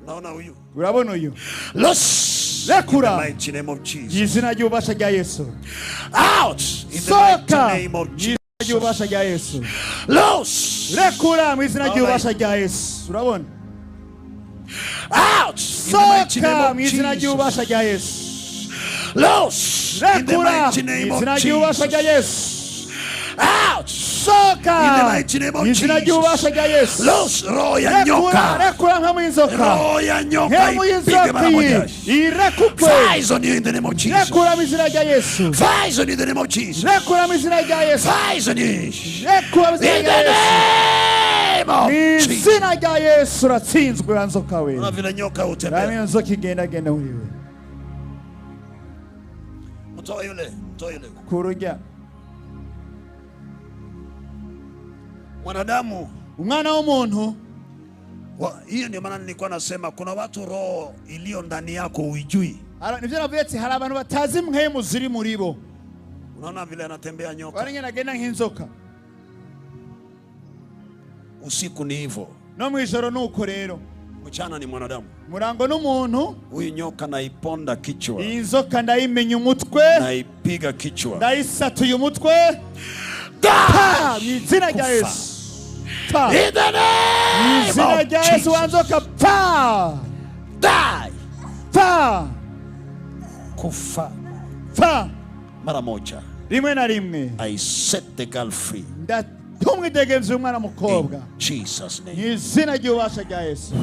Unaona huyu? Urabona uyu? Loose. Rekura. In the mighty name of Jesus. Izina ry'ubasha rya Yesu. Out. In the mighty name of Jesus. Izina ry'ubasha rya Yesu. Loose. Rekura mu izina ry'ubasha rya Yesu. Urabona? Out. In the mighty name Soka of mu izina Jesus. ry'ubasha rya Yesu. Loose. In the mighty name of Jesus. Out. Soka. In the mighty name of Jesus. Loose. Roho ya nyoka. Rekura hamu inzoka. Roho ya nyoka. Hamu inzoka. Irekupe. Fires on you in the name of Jesus. Rekura mu izina rya Yesu. Fires on you in the name of Jesus. Rekura mu izina rya Yesu. Fires on you. Rekura mu izina In rya the Yesu. name of Jesus. Izina rya Yesu ratsinzwe yanzoka we. Una vile nyoka utembea. Rami inzoka igenda genda wewe. Mtoe yule. Kurujya. Mwanadamu. Umwana w'umuntu. Hiyo ndio maana nilikuwa nasema kuna watu roho iliyo ndani yako uijui. Nivyo navuye ati hari abantu batazi mpwemu ziri muri bo. Unaona vile anatembea nyoka. Wari ngenda nk'inzoka. Usiku ni hivyo. No mwijoro nuko rero. Mchana ni mwanadamu. Murango n'umuntu. Huyu nyoka naiponda kichwa. Inzoka ndayimenya umutwe. Naipiga kichwa. Ndayisatuye umutwe. Izina rya Yesu. In the name Izina rya Yesu wanzoka pa. Die. Pa. Kufa. Pa. Mara moja. Rimwe na rimwe. I set the girl free. Tumwidegemze umwana mukobwa. In Jesus name. Izina ry'ubasha rya Yesu.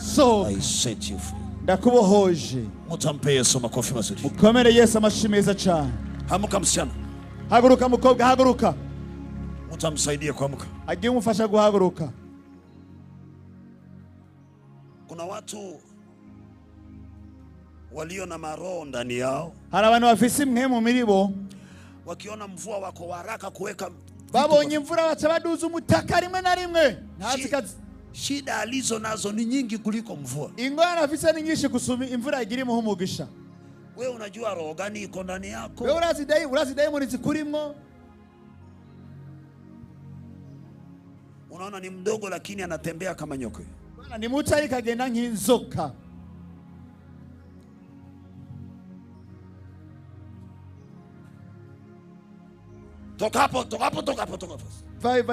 So I set you free. Ndakubohoje. Mutampe Yesu makofi mazuri. Mukomere Yesu amashi meza cyane. Hamuka msichana. Haguruka mukobwa, haguruka. Mutamsaidia kuamka. Agiye umufasha guhaguruka. Kuna watu walio na maroho ndani yao. Hari abantu bafise impwemu muri bo. Wakiona mvua wako haraka kuweka. Babonye imvura baca baduza umutaka rimwe na rimwe. Shida alizo nazo ni nyingi kuliko mvua. Ingorane afise ni nyinshi kusumi imvura igirimo umugisha. Wewe unajua roho gani iko ndani yako? Wewe urazi daimoni zikurimwo. Unaona ni mdogo lakini anatembea kama nyoka. Bwana ni muto ariko agenda nk'inzoka. Toka hapo. Vai.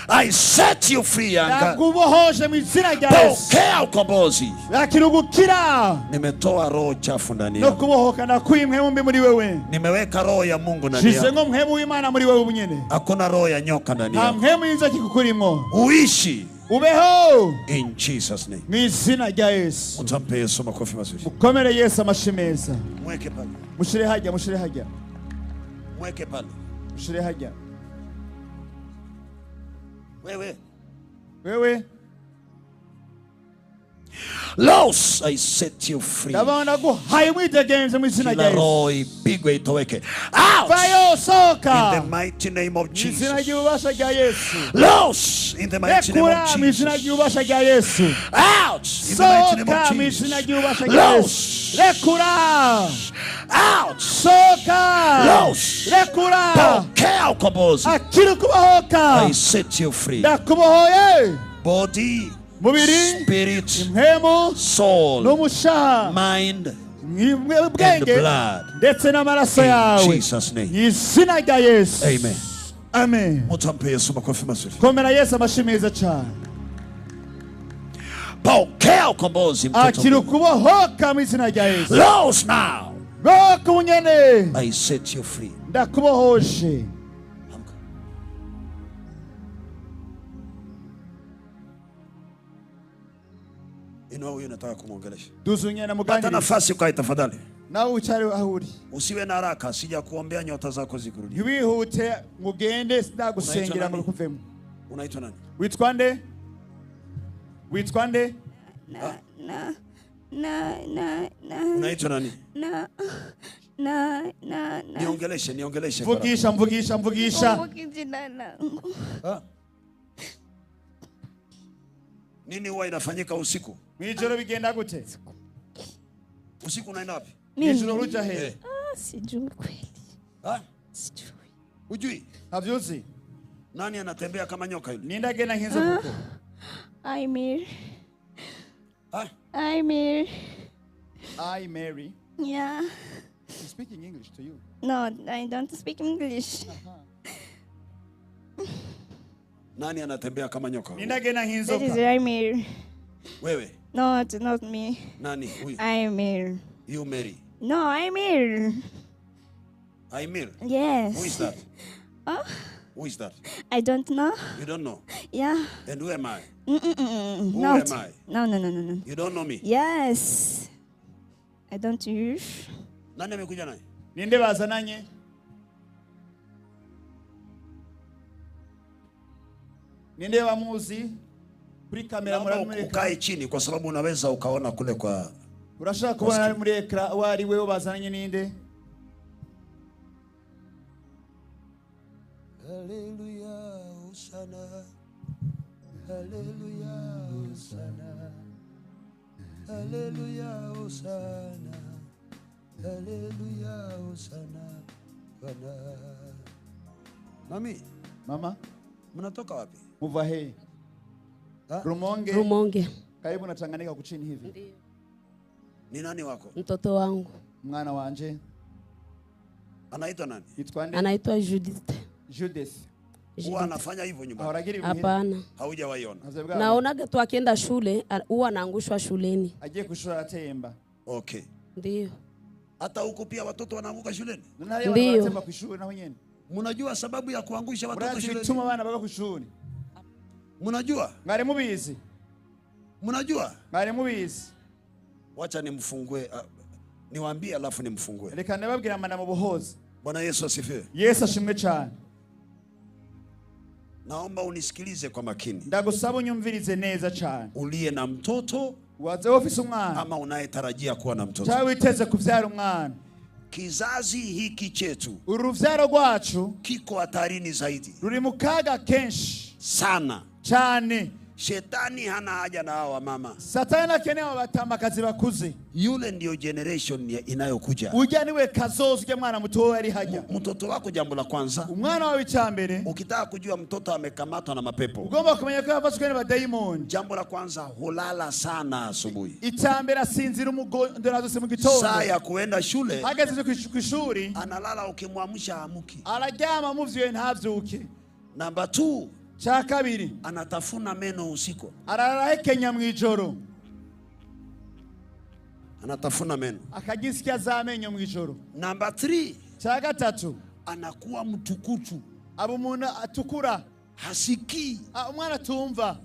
I set you free anga. Nakubohoje mu izina rya Yesu. Pokea ukombozi. Yakirugukira. Nimetoa roho chafu ndani yako. No kubohoka na kuimwe mbi muri wewe. Nimeweka roho ya Mungu ndani yako. Shizengo mpemu w'Imana muri wewe ubunyene. Hakuna roho ya nyoka ndani yako. Mpemu y'inzoka ikukurimo. Uishi. Ubeho. In Jesus name. Mu izina rya Yesu. Utampe Yesu makofi mazuri. Mukomere Yesu amashi meza. Mweke pale. Mushire hajya. Mweke pale. Mushire hajya. Wewe. Loose, I set you free. Ndabona guhaye mwidegenze mu izina rya Yesu. Roho ipigwe itoweke. Out. Vayo soka. In the mighty name of Jesus. Izina ry'ubasha rya Yesu. Loose in the mighty name of Jesus. Izina ry'ubasha rya Yesu. Out in the mighty name of Jesus. Izina ry'ubasha rya Yesu. Rekura. Out. Soka. Loose. Rekura. Pokea ukombozi. Akiri kubohoka. I set you free. Ndakubohoye. Body. Mubiri. Spirit. Impwemu. Soul. N'umushaha. Mind. And blood. Ndetse n'amaraso yawe. In Jesus name. Izina rya Yesu. Amen. Amen. Mutampe Yesu makofi mazuri. Komera Yesu amashi meza cyane. Pokea ukombozi mtoto. Akiri kubohoka mu izina rya Yesu. Loose now. Bohoka unyene. I set you free. Ndakubohoje. Huyu nataka kumwongelesha. Duzunyana muganiri. Pata nafasi kwa tafadhali. Nawe uchari ahuri. Usiwe na haraka, sija kuombea nyota zako zikurudi. Ntiwihute ngugende sindagusengera ngo kuvemo. Unaitwa nani? Witwa nde? Unaitwa nani? Niongeleshe. Mvugisha. Nini huwa inafanyika usiku? Mwijoro bigenda gute? Usiku unaenda wapi? Mwijoro ruja he. Sijui kweli. Sijui. Hujui? Havyuzi. Nani anatembea kama nyoka yule? Ninda gena hinzo kuko. I Mary. Ah? I Mary. I Mary. Yeah. She's speaking English to you. No, I don't speak English. Nani anatembea kama nyoka? Ninagena That is hinzoka. I Mary. Wewe. No, it's not me. Nani huyu? I Mary. You Mary. No, I Mary. Aimir. Yes. Who is that? Oh, Who is that? I don't know. You don't know. Yeah. And who am I? Who am I? No. You don't know me. Yes. I don't use. Nani amekuja naye? Ninde bazananye? Ninde bamuzi? Kuri kamera Naomba ukae chini kwa sababu unaweza ukaona kule kwa. Urashaka kubona ari muri ekra wari wewe bazananye ninde? Hallelujah, Hosanna. Hallelujah, Hosanna. Hallelujah, Hosanna. Hallelujah, Hosanna. Bwana. Mami, Mama, mnatoka wapi? muva he. Ha? Rumonge. Rumonge. Karibu na Tanganyika kuchini hivi. Ndiyo. Ni nani wako? Mtoto wangu Mwana wanje. Anaitwa nani? Yitwa nde? anaitwa Judith. Judith. Huwa anafanya hivyo nyumbani? Ahoragiri Hapana. Haujawaiona? Naonaga tu akienda shule huwa anaangushwa shuleni. Agiye kushura atemba. Okay. Ndiyo. Hata huko pia watoto wanaanguka shuleni? Ndiyo. Wanatemba kushuri naho nyene. Mnajua sababu ya kuangusha watoto Murazi shuleni? bituma abana baga kushuri. Mnajua? Mwari mubizi. Mnajua? Mwari mubizi. Wacha nimfungue, niwaambie alafu nimfungue. Reka ndababwira amana mu buhozi. Bwana Yesu asifiwe. Yesu ashimwe cyane. Naomba unisikilize kwa makini. Ndagusaba unyumvirize neza cyane. Uliye na mtoto Waze ofisi umwana ama unayetarajia kuwa na mtoto. Chawe iteze kuvyara umwana. Kizazi hiki chetu Uruvyaro rwacu kiko hatarini zaidi ruri mu kaga kenshi sana cyane. Shetani hana haja na hawa mama. Satani akeneye abatamakazi bakuze. Yule ndio generation inayokuja. Ujya niwe kazozo ujya mwana muto ari hajya. Mtoto wako, jambo la kwanza, umwana wawe cyambere, ukitaka kujua mtoto amekamatwa na mapepo, ugomba kumenya ko yafashwe n'abadayimoni. Jambo la kwanza, hulala sana asubuhi. Icyambere asinzira umugondora zose mu gitondo. Saa ya kuenda shule hageze ku ishuri analala, ukimwamsha amuki. Araryama muvyo ntavyuke. Namba 2, cha kabiri, anatafuna meno usiku. Ararahekenya mu ijoro. Anatafuna meno. Akagisya za menyo mu ijoro. Namba 3, cha gatatu, anakuwa mtukutu. abo umuntu atukura. Hasikii. Umwana tumva.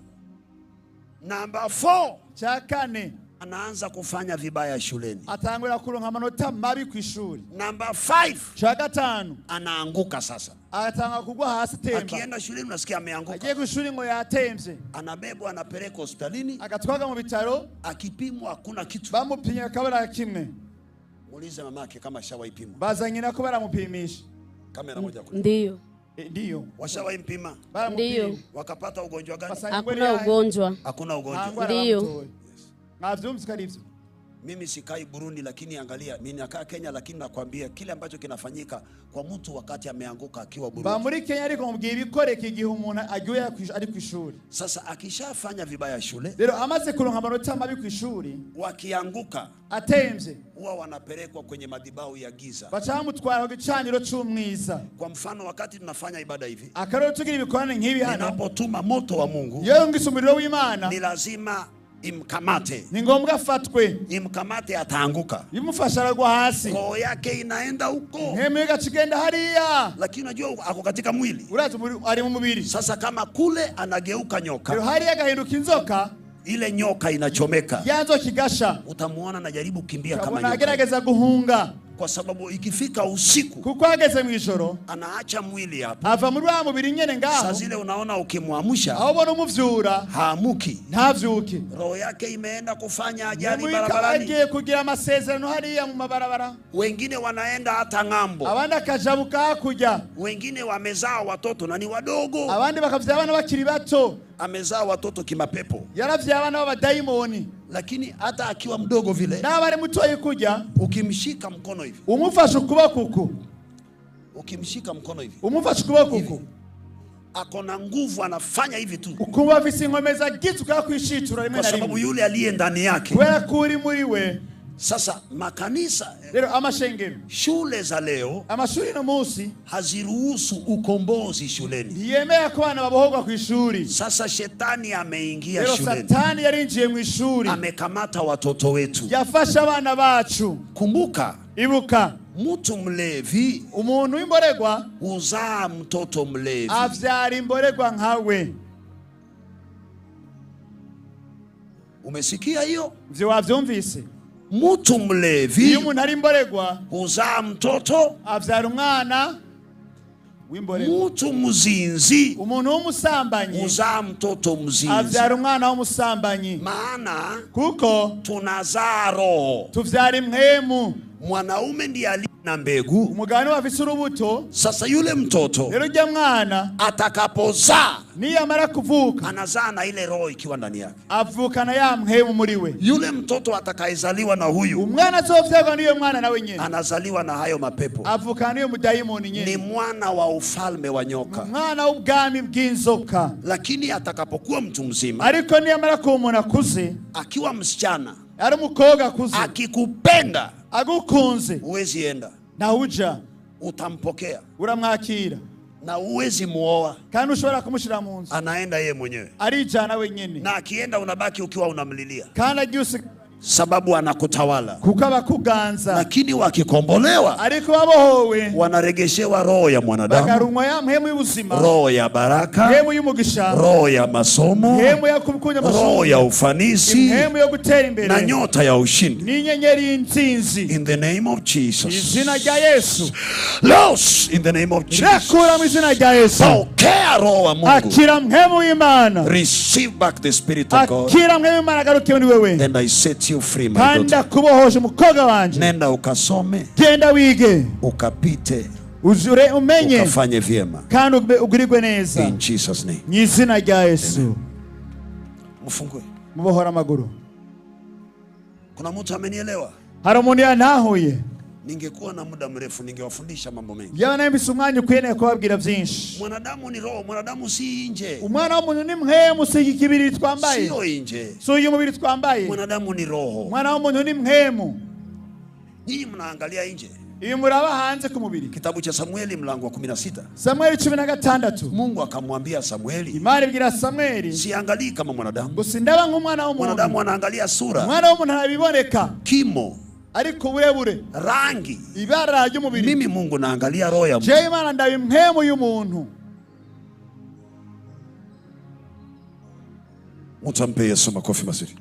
Namba 4, cha kane, anaanza kufanya vibaya shuleni. Atangura kuronka amanota mabi ku ishuri. Namba 5, cha gatanu, anaanguka sasa. Atanga kugwa hasi temba. Akienda shuleni unasikia ameanguka. Agiye ku ishuri ngo yatemvye. Anabebwa, anapelekwa hospitalini. Agatwaga mu bitaro. Akipimwa hakuna kitu. Bamupimye akabara kimwe. Muulize mamake kama shawaipima. Bazanye nako baramupimisha. Kamera moja kule. Ndiyo. Ndiyo. Washawaimpima? Ndiyo. Wakapata ugonjwa gani? Hakuna ugonjwa. Hakuna ugonjwa. Ndiyo. Navyumvika livyo. Mimi sikai Burundi, lakini angalia, mimi nakaa Kenya, lakini nakwambia kile ambacho kinafanyika kwa mtu wakati ameanguka akiwa Burundi. Ba muri Kenya ariko mubwiye ibikoreka igihe umuntu agiye ari ku ishuri. Sasa akishafanya vibaya shule, rero amaze kuronka amanota mabi ku ishuri, wakianguka atemvye, huwa wanapelekwa kwenye madhabahu ya giza. Bacamutwara ku gicaniro c'umwiza. Kwa mfano, wakati tunafanya ibada hivi, akarero tugira ibikorane nk'ibi hano, ninapotuma moto wa Mungu, yewe ngise umuriro w'Imana, ni lazima imkamate. Ni ngombwa afatwe. Imkamate, ataanguka. Imufasha aragwa hasi. Roho yake inaenda huko. Hemwe gacigenda hariya. Lakini unajua ako katika mwili. Urazi ari mu mubiri. Sasa kama kule anageuka nyoka, rero hariya gahinduka inzoka, ile nyoka inachomeka. Yanzo kigasha. Utamuona anajaribu kukimbia kama nyoka. Anagerageza guhunga. Kwa sababu ikifika usiku, kuko ageze mu ijoro, anaacha mwili hapa. Ava muri wa mubiri nyene ngaho. Sasa zile unaona ukimwamsha, aho bona umuvyura, haamuki. Ntavyuke. Roho yake imeenda kufanya ajali barabarani. Agiye kugira amasezerano hariya mu mabarabara. Wengine wanaenda hata ng'ambo. Abandi akajabuka hakurya. Wengine wamezaa watoto na ni wadogo. Abandi bakavya abana bakiri bato. Amezaa watoto kimapepo. Yaravya abana b'abadayimoni. Lakini hata akiwa mdogo vile, na bari mutoyi kujya, ukimshika mkono hivi, umufasha ukuboko uku, ukimshika mkono hivi, umufasha ukuboko uku, akona nguvu anafanya hivi tu. ukumva afise inkomeza gitu kwa kwishitura rimwe Kwa na sababu rimwe yule aliye ndani yake. kubera kuri muri we. Sasa makanisa, Rero amashengero, shule za leo amashuri no munsi haziruhusu ukombozi shuleni. ntiyemera ko abana babohorwa ku ishuri. Sasa shetani ameingia Rero shuleni, satani yarinjiye mu ishuri, amekamata watoto wetu. yafashe abana bacu. Kumbuka, Ibuka, mtu mlevi umuntu w'imboregwa uzaa mtoto mlevi. avyara imboregwa nkawe. Umesikia hiyo? Vyo wavyumvise? Mtu mlevi Iyo umuntu ari imboregwa uzaa mtoto, avyara umwana w'imboregwa. mtu mzinzi Umuntu w'umusambanyi uzaa mtoto mzinzi. avyara umwana w'umusambanyi. Maana Kuko tunazaa roho. tuvyara impwemu. Mwanaume ndiye aliye na mbegu. Umugabo niwe afise urubuto. Sasa yule mtoto Rero ujya mwana atakapozaa, niyamara kuvuka anazaa na ile roho ikiwa ndani yake. avukana ya mpwemu muri we. Yule mtoto atakayezaliwa na huyu Umwana azovyagwa niyo mwana nawe nyene anazaliwa na hayo mapepo. avukana niyo mudayimoni Ni nyene, mwana wa ufalme wa nyoka. umwana w'ubwami bw'inzoka. Lakini atakapokuwa mtu mzima, Ariko niyamara kuba umuntu akuze, akiwa msichana, ari umukobwa akuze, akikupenda agukunze, uwezi enda, nawe uja utampokea uramwakira, na uwezi muoa, kandi ushobora kumushira mu nzu, anaenda yeye mwenyewe. arijana wenyene, Na akienda unabaki ukiwa unamlilia, kandi agiye sababu anakutawala. kuko abakuganza. Lakini wakikombolewa, Ariko babohowe wanaregeshewa roho ya mwanadamu, bakarumwa ya mpwemu y'ubuzima, roho ya baraka, mpwemu y'umugisha, roho ya masomo, mpwemu yo kukunya roho amashuri, ya ufanisi mpwemu yo gutera imbere, na nyota ya ushindi. n'inyenyeri y'intsinzi. In the name of Jesus. Izina rya Yesu, Loose in the name of Jesus. rekura mu izina rya Yesu. Pokea roho wa Mungu. Akira mpwemu y'Imana, Receive back the spirit of God. akira mpwemu y'Imana agaruke muri wewe, And I set you free, my kandi daughter. akubohoje umukobwa wanje. Nenda ukasome, Genda wige, ukapite, uzure, umenye, ukafanye vyema. kandi ugirirwe neza. In Jesus name. Mu izina rya Yesu. Mfungue. Mubohora amaguru. Kuna mtu amenielewa? Hari umuntu yantahuye? Ningekuwa na muda mrefu ningewafundisha mambo mengi. Yaba nambise umwanya ukwiye kubabwira byinshi. Mwanadamu ni roho, mwanadamu si nje. Umwana w'umuntu ni mpwemu, si ikibiri twambaye, Sio nje. si uyu mubiri twambaye. Mwanadamu ni roho. Umwana w'umuntu ni mpwemu. Nyinyi mnaangalia nje. Iyo muraba hanze ku mubiri. Kitabu cha Samueli mlango wa 16. Samueli 16. Mungu akamwambia Samueli, Imana ibwira Samueli, siangalii kama mwanadamu. gusa ndaba nk'umwana w'umuntu. Mwanadamu anaangalia sura, Umwana w'umuntu arabiboneka, kimo, ariko uburebure, rangi. ibara ry'umubiri. Mimi Mungu naangalia roho ya mtu. Je, Imana ndaba impwemu y'umuntu. Mtu ampe Yesu makofi mazuri.